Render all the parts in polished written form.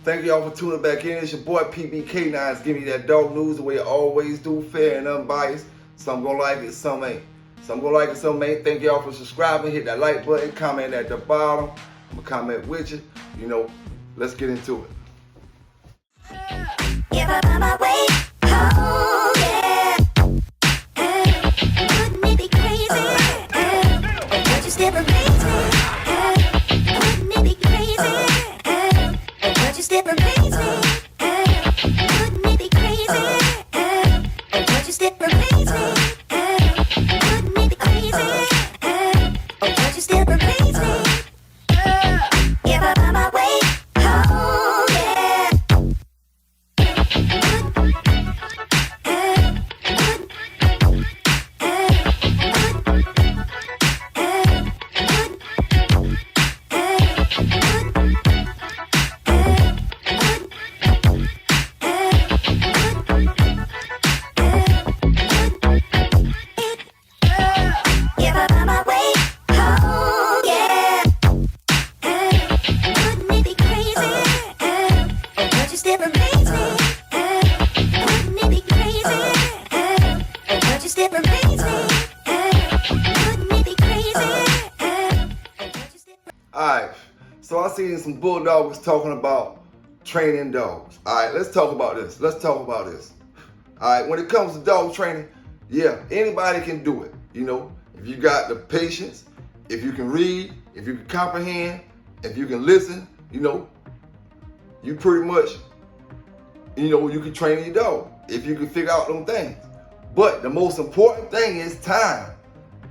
Thank y'all for tuning back in. It's your boy PBK9's giving you that dog news the way I always do, fair and unbiased. Some gonna like it, some ain't. Some gonna like it, some ain't. Thank y'all for subscribing. Hit that like button, comment at the bottom. I'm gonna comment with you. Let's get into it. If I find my way home, yeah. Wouldn't it be crazy? Would you still amaze me? Wouldn't it be crazy? Would you still amaze me? Wouldn't it be crazy? Would you still amaze me? Wouldn't it be crazy? Would you still amaze me? If I find my way home, yeah. Alright, so I seen some bulldogs talking about training dogs. Alright, let's talk about this. Alright, when it comes to dog training, yeah, anybody can do it. If you got the patience, if you can read, if you can comprehend, if you can listen, you pretty much, you can train your dog if you can figure out them things. But the most important thing is time,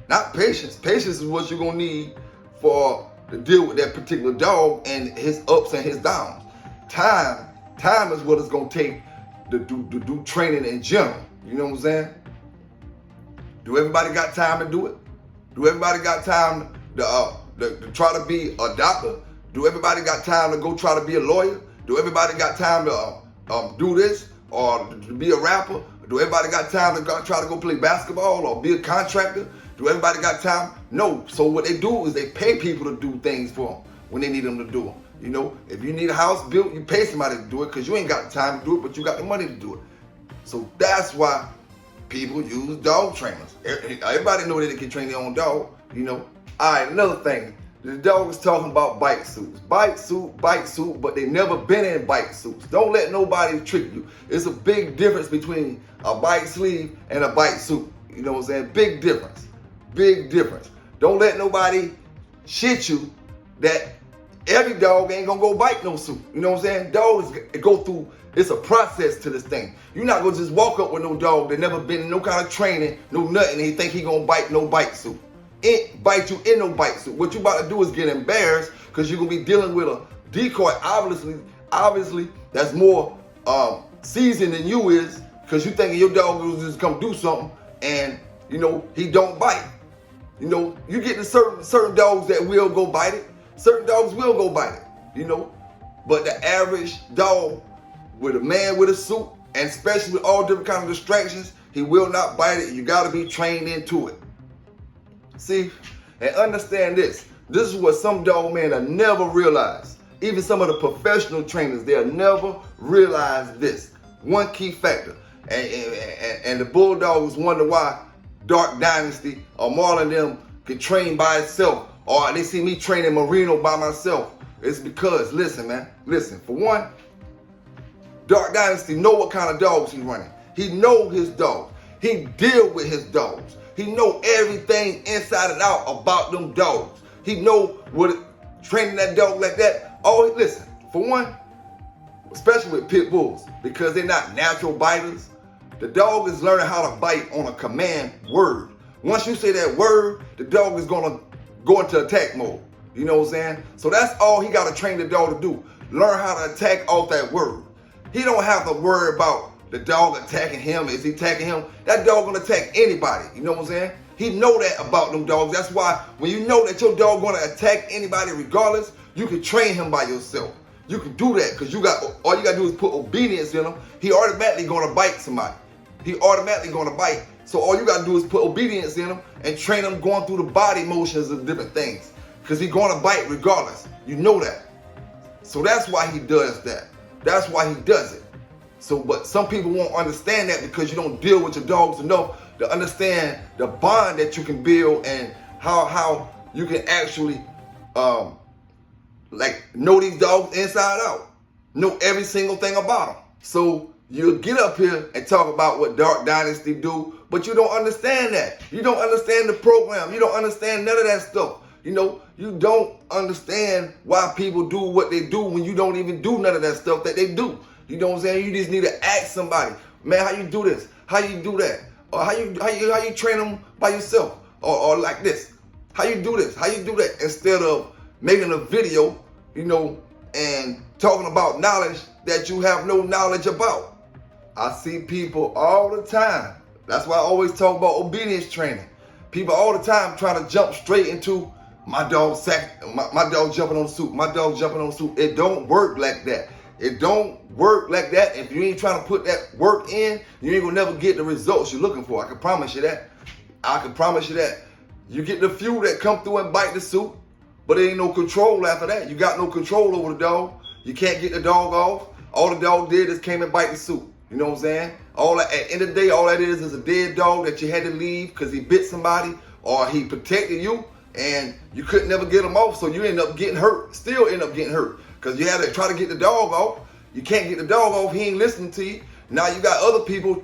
not patience. Patience is what you're gonna need to deal with that particular dog and his ups and his downs. Time is what it's gonna take to do training in general. You know what I'm saying? Do everybody got time to do it? Do everybody got time to try to be a doctor? Do everybody got time to go try to be a lawyer? Do everybody got time to do this or to be a rapper? Do everybody got time to try to go play basketball or be a contractor? Do everybody got time? No. So what they do is they pay people to do things for them when they need them to do them. If you need a house built, you pay somebody to do it because you ain't got the time to do it, but you got the money to do it. So that's why people use dog trainers. Everybody know that they can train their own dog, All right, another thing. The dog is talking about bite suits. Bite suit, but they never been in bite suits. Don't let nobody trick you. It's a big difference between a bite sleeve and a bite suit. You know what I'm saying? Big difference. Don't let nobody shit you that every dog ain't gonna go bite no suit. You know what I'm saying? Dogs go through, it's a process to this thing. You're not gonna just walk up with no dog that never been in no kind of training, no nothing, and he think he gonna bite no bite suit. It bite you in no bite suit. What you about to do is get embarrassed because you're gonna be dealing with a decoy, obviously that's more seasoned than you is, because you thinking your dog will just come do something and he don't bite. You get to certain dogs that will go bite it. Certain dogs will go bite it, But the average dog with a man with a suit, and especially with all different kinds of distractions, he will not bite it. You gotta be trained into it. See, and understand this. This is what some dog men have never realized. Even some of the professional trainers, they'll never realize this. One key factor. And the bulldogs wonder why Dark Dynasty or Marlon them can train by itself, or they see me training Marino by myself. It's because, listen, man, for one, Dark Dynasty know what kind of dogs he running. He know his dogs. He deal with his dogs. He know everything inside and out about them dogs. He know what training that dog like that. Oh, listen, for one, especially with pit bulls, because they're not natural biters, the dog is learning how to bite on a command word. Once you say that word, the dog is gonna go into attack mode. You know what I'm saying? So that's all he gotta train the dog to do. Learn how to attack off that word. He don't have to worry about the dog attacking him. Is he attacking him? That dog gonna attack anybody. You know what I'm saying? He know that about them dogs. That's why when you know that your dog gonna attack anybody regardless, you can train him by yourself. You can do that because all you gotta do is put obedience in him. He automatically gonna bite somebody. He automatically gonna bite. So all you gotta do is put obedience in him and train him going through the body motions of different things. Because he's gonna bite regardless. You know that. So that's why he does that. That's why he does it. So, but some people won't understand that because you don't deal with your dogs enough to understand the bond that you can build and how you can actually like know these dogs inside out, know every single thing about them. So you'll get up here and talk about what Dark Dynasty do, but you don't understand that. You don't understand the program. You don't understand none of that stuff. You know, you don't understand why people do what they do when you don't even do none of that stuff that they do. You know what I'm saying? You just need to ask somebody, man, how you do this? How you do that? Or how you train them by yourself? Or like this. How you do this? How you do that? Instead of making a video, you know, and talking about knowledge that you have no knowledge about. I see people all the time. That's why I always talk about obedience training. People all the time trying to jump straight into my dog jumping on the suit, my dog jumping on the suit. It don't work like that. It don't work like that. If you ain't trying to put that work in, you ain't gonna never get the results you're looking for. I can promise you that. I can promise you that. You get the few that come through and bite the suit, but there ain't no control after that. You got no control over the dog. You can't get the dog off. All the dog did is came and bite the suit. You know what I'm saying? At the end of the day, all that is a dead dog that you had to leave because he bit somebody or he protected you and you couldn't never get him off, so you end up getting hurt. Still end up getting hurt because you had to try to get the dog off. You can't get the dog off. He ain't listening to you. Now you got other people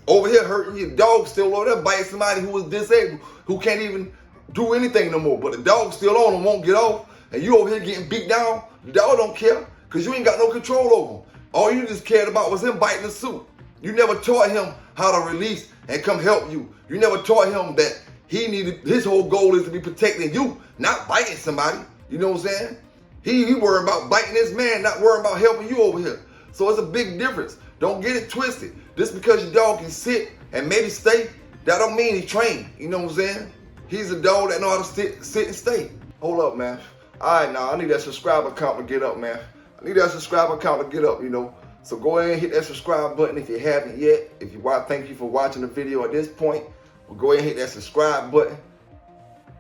over here hurting your dog still over there biting somebody who was disabled, who can't even do anything no more. But the dog's still on and won't get off. And you over here getting beat down. The dog don't care because you ain't got no control over him. All you just cared about was him biting the suit. You never taught him how to release and come help you. You never taught him that his whole goal is to be protecting you, not biting somebody. You know what I'm saying? He worried about biting this man, not worrying about helping you over here. So it's a big difference. Don't get it twisted. Just because your dog can sit and maybe stay, that don't mean he's trained. You know what I'm saying? He's a dog that know how to sit and stay. Hold up, man. All right, now I need that subscriber count to get up, man. I need that subscriber count to get up, you know. So go ahead and hit that subscribe button if you haven't yet. If you want, thank you for watching the video at this point. Well, go ahead and hit that subscribe button.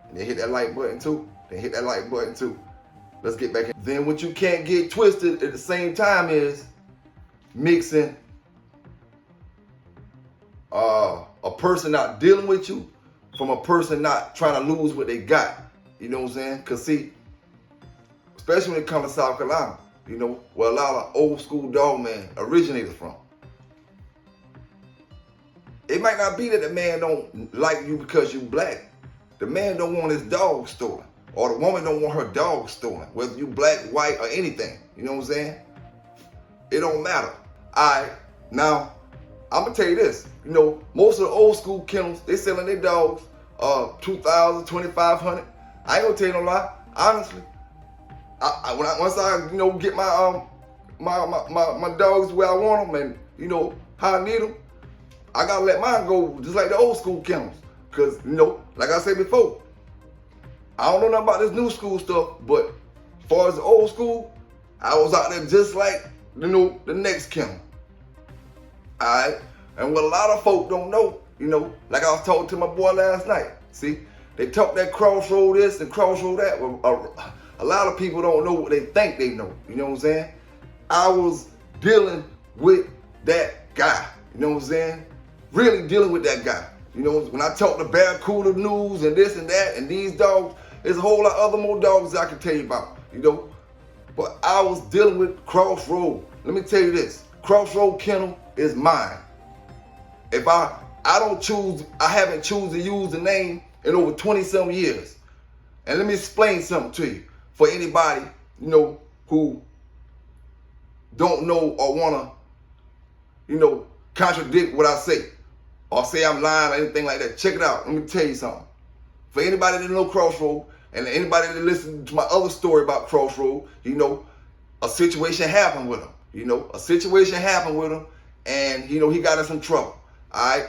And then hit that like button too. Then hit that like button too. Let's get back in. Then what you can't get twisted at the same time is mixing a person not dealing with you from a person not trying to lose what they got. You know what I'm saying? Because see, especially when it comes to South Carolina, you know, where a lot of old school dog men originated from. It might not be that the man don't like you because you black. The man don't want his dog stolen. Or the woman don't want her dog stolen. Whether you black, white, or anything. You know what I'm saying? It don't matter. Alright, now, I'm going to tell you this. You know, most of the old school kennels, they selling their dogs $2,000, $2,500. I ain't going to tell you no lie. Honestly, once I get my my dogs where I want them and you know how I need them, I gotta let mine go just like the old school kennels. Cause you know, like I said before, I don't know nothing about this new school stuff, but as far as the old school, I was out there just like the next kennel. Alright, and what a lot of folk don't know, you know, like I was talking to my boy last night. See, they talk that Crossroad this and Crossroad that. Well, a lot of people don't know what they think they know. You know what I'm saying? I was dealing with that guy. You know what I'm saying? Really dealing with that guy. You know, when I talk to Barracuda News and this and that and these dogs, there's a whole lot of other more dogs I can tell you about. You know? But I was dealing with Crossroad. Let me tell you this. Crossroad Kennel is mine. If I haven't chosen to use the name in over 20-some years. And let me explain something to you. For anybody, you know, who don't know or wanna, you know, contradict what I say or say I'm lying or anything like that, check it out. Let me tell you something. For anybody that know Crossroad and anybody that listen to my other story about Crossroad, you know, a situation happened with him. You know, a situation happened with him and, you know, he got in some trouble. All right?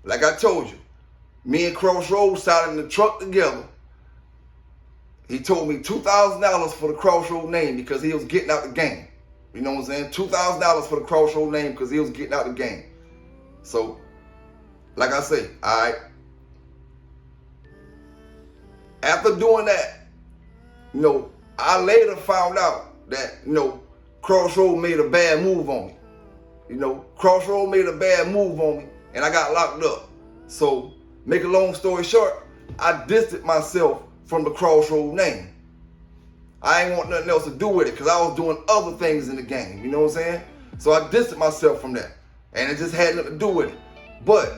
Like I told you, me and Crossroad sat in the truck together. He told me $2,000 for the Crossroad name because he was getting out the game. You know what I'm saying? $2,000 for the Crossroad name because he was getting out the game. So, like I say, all right. After doing that, you know, I later found out that, you know, Crossroad made a bad move on me. You know, Crossroad made a bad move on me, and I got locked up. So, make a long story short, I distanced myself from the Crossroad name. I ain't want nothing else to do with it because I was doing other things in the game, you know what I'm saying? So I distanced myself from that, and it just had nothing to do with it. But,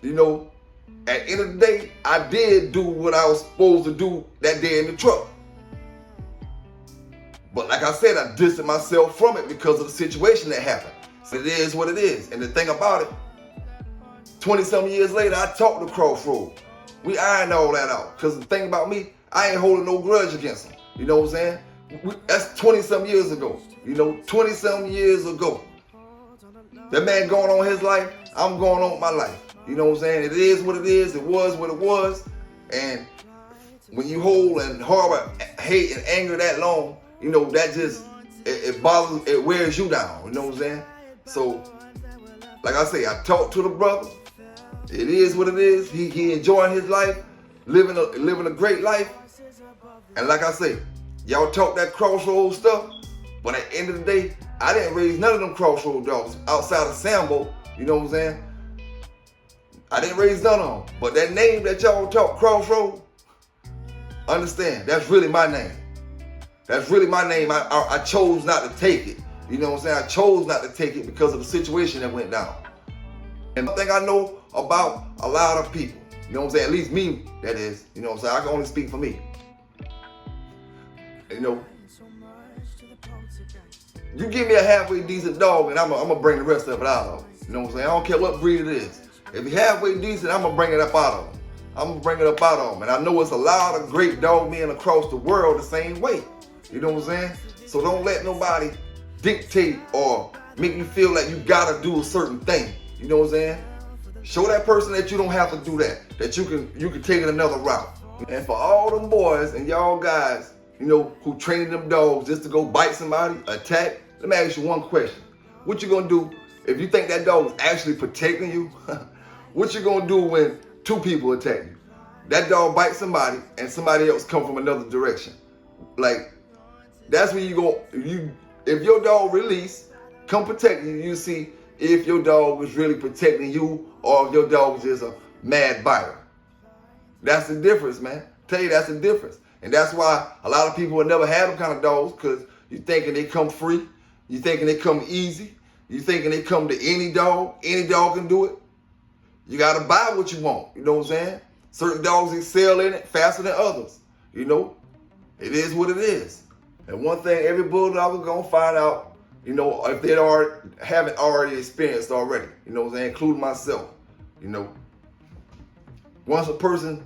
you know, at the end of the day, I did do what I was supposed to do that day in the truck. But like I said, I distanced myself from it because of the situation that happened. So it is what it is. And the thing about it, 20-some years later, I talked to Crossroad. We ironed all that out. Because the thing about me, I ain't holding no grudge against him. You know what I'm saying? That's 20-some years ago. You know, 20-some years ago. That man going on his life, I'm going on my life. You know what I'm saying? It is what it is. It was what it was. And when you hold and harbor hate and anger that long, you know, that just, it bothers, it wears you down. You know what I'm saying? So, like I say, I talked to the brother. It is what it is. He enjoying his life, living a great life. And like I say, y'all talk that Crossroad stuff, but at the end of the day, I didn't raise none of them Crossroad dogs outside of Sambo. You know what I'm saying? I didn't raise none of them. But that name that y'all talk, Crossroad, understand, that's really my name. That's really my name. I chose not to take it. You know what I'm saying? I chose not to take it because of the situation that went down. And the thing I know about a lot of people, you know what I'm saying? At least me, that is. You know what I'm saying? I can only speak for me. You know, you give me a halfway decent dog and I'm gonna bring the rest of it out of him. You know what I'm saying? I don't care what breed it is. If he's halfway decent, I'm gonna bring it up out of him. I'm gonna bring it up out of him. And I know it's a lot of great dog men across the world the same way. You know what I'm saying? So don't let nobody dictate or make you feel like you gotta do a certain thing. You know what I'm saying? Show that person that you don't have to do that. That you can take it another route. And for all them boys and y'all guys, you know, who training them dogs just to go bite somebody, attack, let me ask you one question. What you gonna do if you think that dog is actually protecting you? What you gonna do when two people attack you? That dog bites somebody and somebody else come from another direction. Like, that's when if your dog release, come protect you, you see if your dog was really protecting you or if your dog was just a mad biter. That's the difference, man. Tell you that's the difference. And that's why a lot of people will never have them kind of dogs, because you thinking they come free, you thinking they come easy, you thinking they come to any dog can do it. You gotta buy what you want, you know what I'm saying? Certain dogs excel in it faster than others, you know? It is what it is. And one thing every bulldog is gonna find out, you know, if they haven't already experienced already, you know what I'm saying, including myself, you know. Once a person,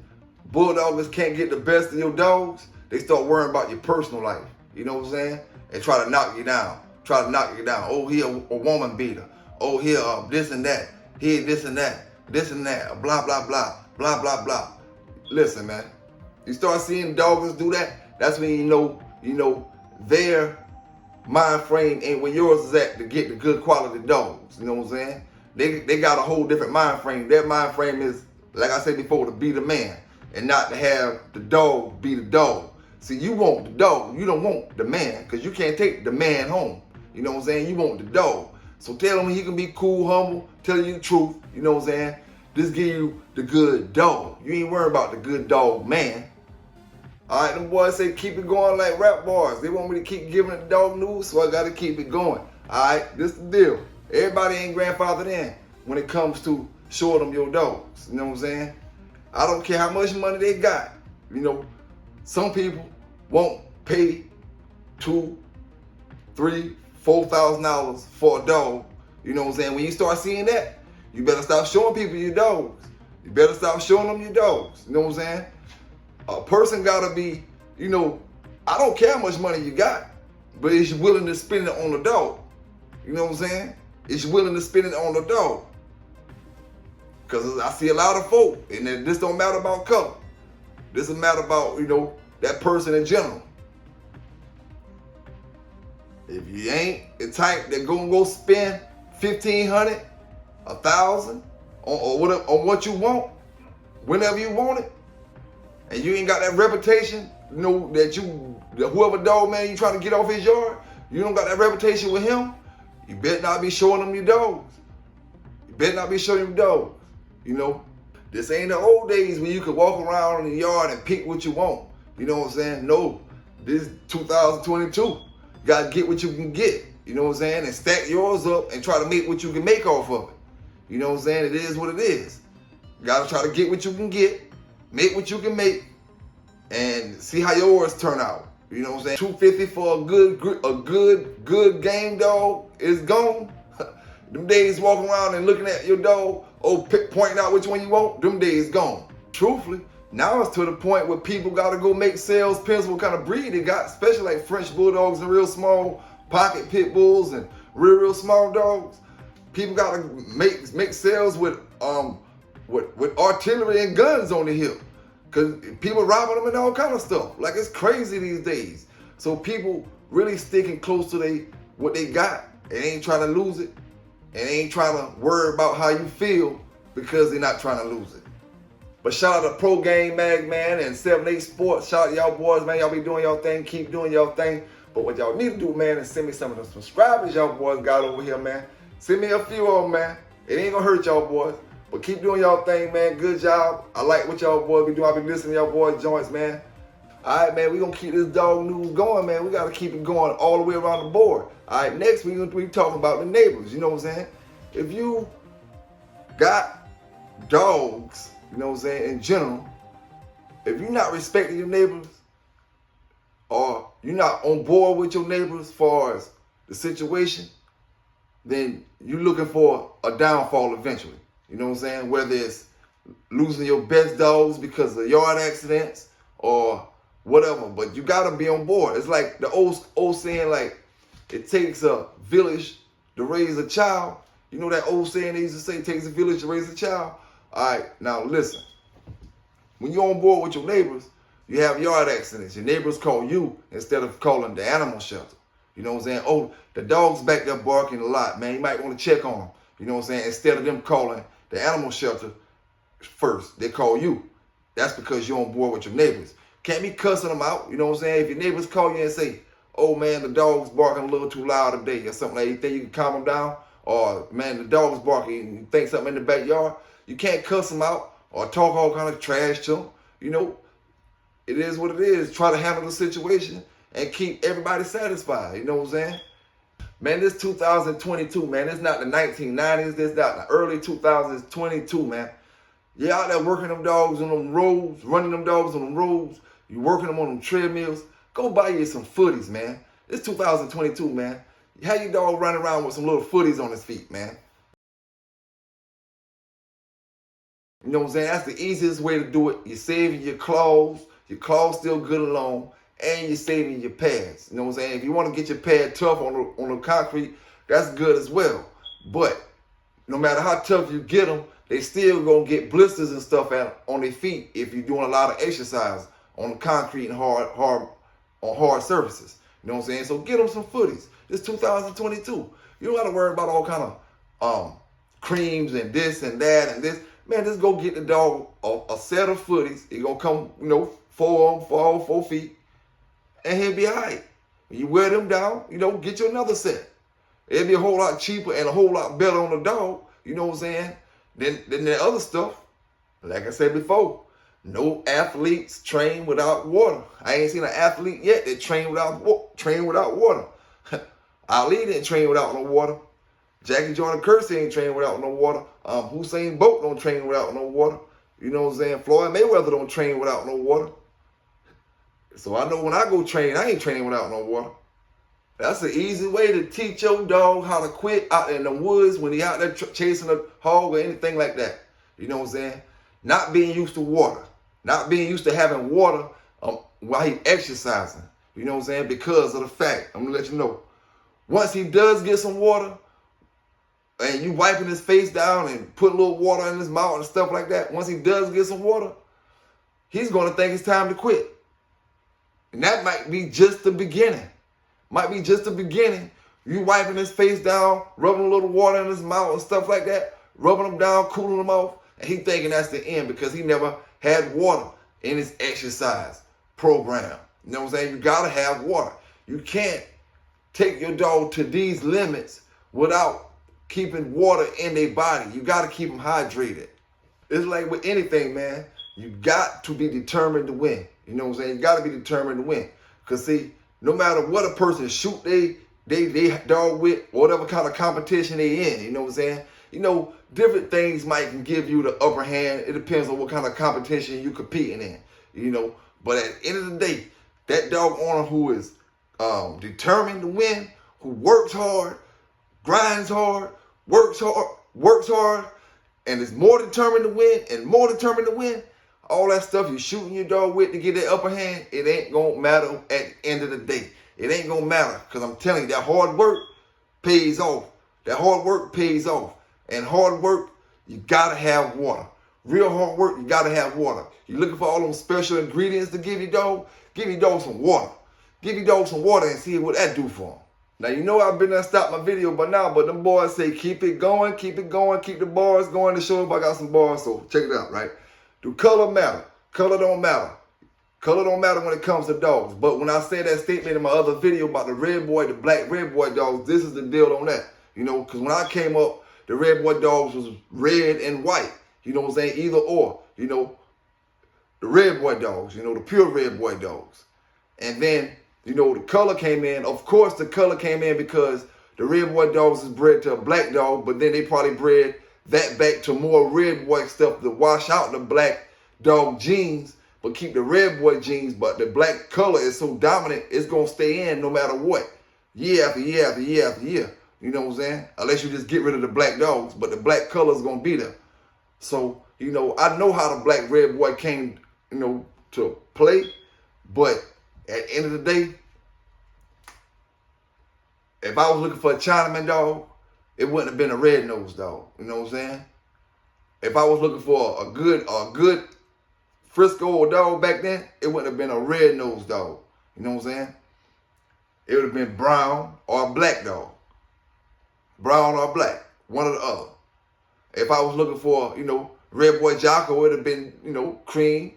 bulldoggers can't get the best of your dogs, they start worrying about your personal life, you know what I'm saying? And try to knock you down, Oh, he a woman beater. Oh, he this and that. He this and that, blah, blah, blah, blah, blah, blah. Listen, man, you start seeing doggers do that, that's when you know, their mind frame ain't where yours is at to get the good quality dogs. You know what I'm saying? They got a whole different mind frame. Their mind frame is, like I said before, to be the man and not to have the dog be the dog. See, you want the dog. You don't want the man, because you can't take the man home. You know what I'm saying? You want the dog. So tell him he can be cool, humble, tell you the truth. You know what I'm saying? Just give you the good dog. You ain't worried about the good dog man. All right, them boys say keep it going like rap bars. They want me to keep giving the dog news, so I got to keep it going. All right, this the deal. Everybody ain't grandfathered in when it comes to showing them your dogs. You know what I'm saying? I don't care how much money they got. You know, some people won't pay $2,000, $3,000, $4,000 for a dog. You know what I'm saying? When you start seeing that, you better stop showing people your dogs. You better stop showing them your dogs. You know what I'm saying? A person gotta be, you know, I don't care how much money you got, but is you willing to spend it on the dog? You know what I'm saying? Is you willing to spend it on the dog? Because I see a lot of folk, and this don't matter about color. This is a matter about, you know, that person in general. If you ain't the type that gonna go spend $1,500, $1,000 on what you want, whenever you want it, and you ain't got that reputation, you know, that whoever dog man you trying to get off his yard, You don't got that reputation with him, you better not be showing him your dogs. You better not be showing him dogs. You know, this ain't the old days when you could walk around in the yard and pick what you want. You know what I'm saying? No, this is 2022. You gotta get what you can get. You know what I'm saying? And stack yours up and try to make what you can make off of it. You know what I'm saying? It is what it is. You gotta try to get what you can get, make what you can make, and see how yours turn out. You know what I'm saying? $250 for a good game dog is gone. Them days walking around and looking at your dog, pointing out which one you want, them days gone. Truthfully, now it's to the point where people gotta go make sales, pencil what kind of breed they got, especially like French bulldogs and real small pocket pit bulls and real small dogs. People gotta make sales with artillery and guns on the hip. Cause people robbing them and all kind of stuff. Like, it's crazy these days. So people really sticking close to what they got and ain't trying to lose it. And ain't trying to worry about how you feel because they're not trying to lose it. But shout out to Pro Game Mag, man, and 7-8 Sports. Shout out to y'all boys, man. Y'all be doing y'all thing. Keep doing y'all thing. But what y'all need to do, man, is send me some of the subscribers y'all boys got over here, man. Send me a few of them, man. It ain't gonna hurt y'all boys. But keep doing y'all thing, man. Good job. I like what y'all boys be doing. I be listening to y'all boys' joints, man. All right, man, we gonna keep this dog news going, man. We gotta keep it going all the way around the board. All right, next we gonna be talking about the neighbors. You know what I'm saying? If you got dogs, you know what I'm saying, in general, if you're not respecting your neighbors or you're not on board with your neighbors as far as the situation, then you're looking for a downfall eventually. You know what I'm saying? Whether it's losing your best dogs because of yard accidents or whatever, but you gotta be on board. It's like the old saying, like, it takes a village to raise a child. You know that old saying they used to say, it takes a village to raise a child? All right, now listen. When you're on board with your neighbors, you have yard accidents. Your neighbors call you instead of calling the animal shelter. You know what I'm saying? Oh, the dog's back there barking a lot, man. You might want to check on him. You know what I'm saying? Instead of them calling the animal shelter first, they call you. That's because you're on board with your neighbors. Can't be cussing them out. You know what I'm saying? If your neighbors call you and say, oh man, the dog's barking a little too loud today or something like that, you think you can calm them down? Or man, the dog's barking and you think something in the backyard, you can't cuss them out or talk all kind of trash to them. You know, it is what it is. Try to handle the situation and keep everybody satisfied. You know what I'm saying? Man, this 2022, man. It's not the 1990s. This not the early 2022, man. You're out there working them dogs on them roads, running them dogs on them roads. You working them on them treadmills. Go buy you some footies, man. It's 2022, man. Have your dog running around with some little footies on his feet, man. You know what I'm saying? That's the easiest way to do it. You're saving your claws. Your claws still good along. And you're saving your pads. You know what I'm saying? If you want to get your pad tough on the concrete, that's good as well. But no matter how tough you get them, they still gonna get blisters and stuff on their feet if you're doing a lot of exercise on the concrete and hard surfaces. You know what I'm saying? So get them some footies. It's 2022. You don't gotta worry about all kind of creams and this and that and this. Man, just go get the dog a set of footies. It's gonna come, you know, 4 feet. And he'll be all right. When you wear them down, you know, get you another set. It'll be a whole lot cheaper and a whole lot better on the dog, you know what I'm saying, than the other stuff. Like I said before, no athletes train without water. I ain't seen an athlete yet that train without water. Ali didn't train without no water. Jackie Jordan Kersey ain't train without no water. Usain Bolt don't train without no water. You know what I'm saying? Floyd Mayweather don't train without no water. So I know when I go train, I ain't training without no water. That's the easy way to teach your dog how to quit out in the woods when he out there chasing a hog or anything like that. You know what I'm saying? Not being used to water. Not being used to having water while he exercising. You know what I'm saying? Because of the fact, I'm going to let you know. Once he does get some water, and you wiping his face down and put a little water in his mouth and stuff like that, once he does get some water, he's going to think it's time to quit. And that might be just the beginning. Might be just the beginning. You wiping his face down, rubbing a little water in his mouth and stuff like that, rubbing him down, cooling him off, and he thinking that's the end because he never had water in his exercise program. You know what I'm saying? You gotta have water. You can't take your dog to these limits without keeping water in their body. You got to keep them hydrated. It's like with anything, man. You got to be determined to win. You know what I'm saying? You got to be determined to win. Because, see, no matter what a person shoot they dog with, or whatever kind of competition they in, you know what I'm saying? You know, different things might give you the upper hand. It depends on what kind of competition you competing in, you know. But at the end of the day, that dog owner who is determined to win, who works hard, grinds hard, works hard, and is more determined to win and more determined to win, all that stuff you're shooting your dog with to get that upper hand, it ain't gonna matter at the end of the day. It ain't gonna matter, because I'm telling you, that hard work pays off. That hard work pays off. And hard work, you gotta have water. Real hard work, you gotta have water. You're looking for all those special ingredients to give your dog some water. Give your dog some water and see what that do for him. Now, you know I've been there stopped my video by now, but them boys say keep it going, keep the bars going to show if I got some bars, so check it out, right? Do color matter? Color don't matter. Color don't matter when it comes to dogs. But when I said that statement in my other video about the red boy, the black red boy dogs, this is the deal on that. You know, because when I came up, the red boy dogs was red and white. You know what I'm saying? Either or. You know, the red boy dogs, you know, the pure red boy dogs. And then, you know, the color came in. Of course, the color came in because the red boy dogs is bred to a black dog, but then they probably bred that back to more red boy stuff to wash out the black dog genes, but keep the red boy genes. But the black color is so dominant, it's going to stay in no matter what. Year after year after year after year. You know what I'm saying? Unless you just get rid of the black dogs, but the black color is going to be there. So, you know, I know how the black red boy came, you know, to play, but at the end of the day, if I was looking for a Chinaman dog, it wouldn't have been a red-nosed dog. You know what I'm saying? If I was looking for a good Frisco dog back then, it wouldn't have been a red-nosed dog. You know what I'm saying? It would have been brown or a black dog. Brown or black, one or the other. If I was looking for, you know, red boy Jocko, it would have been, you know, cream,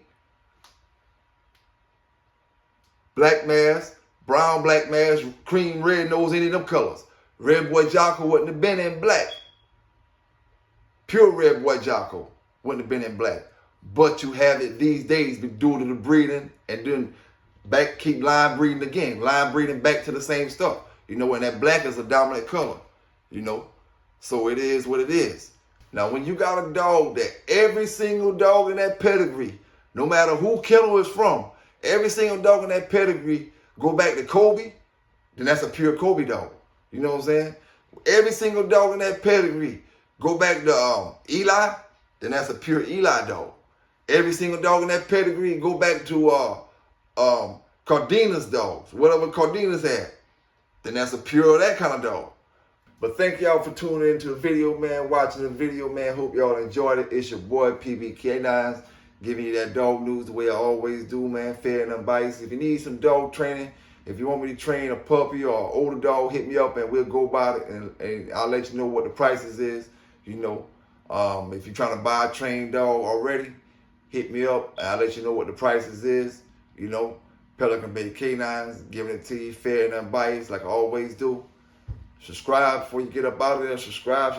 black mask, brown black mask, cream, red nose, any of them colors. Red boy Jocko wouldn't have been in black. Pure red boy Jocko wouldn't have been in black. But you have it these days due to the breeding, and then keep line breeding again. Line breeding back to the same stuff. You know, and that black is a dominant color. You know, so it is what it is. Now, when you got a dog that every single dog in that pedigree, no matter who kennel is from, every single dog in that pedigree go back to Kobe, then that's a pure Kobe dog. You know what I'm saying? Every single dog in that pedigree go back to Eli, then that's a pure Eli dog. Every single dog in that pedigree go back to Cardenas dogs, whatever Cardenas had, then that's a pure that kind of dog. But thank y'all for tuning into the video, man, watching the video, man. Hope y'all enjoyed it. It's your boy, PB giving you that dog news the way I always do, man, fair and unbiased. If you need some dog training, if you want me to train a puppy or an older dog, hit me up and we'll go about it, and I'll let you know what the prices is. You know, if you're trying to buy a trained dog already, hit me up and I'll let you know what the prices is. You know, Pelican Bay Kennels, giving it to you fair and unbiased like I always do. Subscribe before you get up out of there. Subscribe.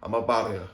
I'm up out of here.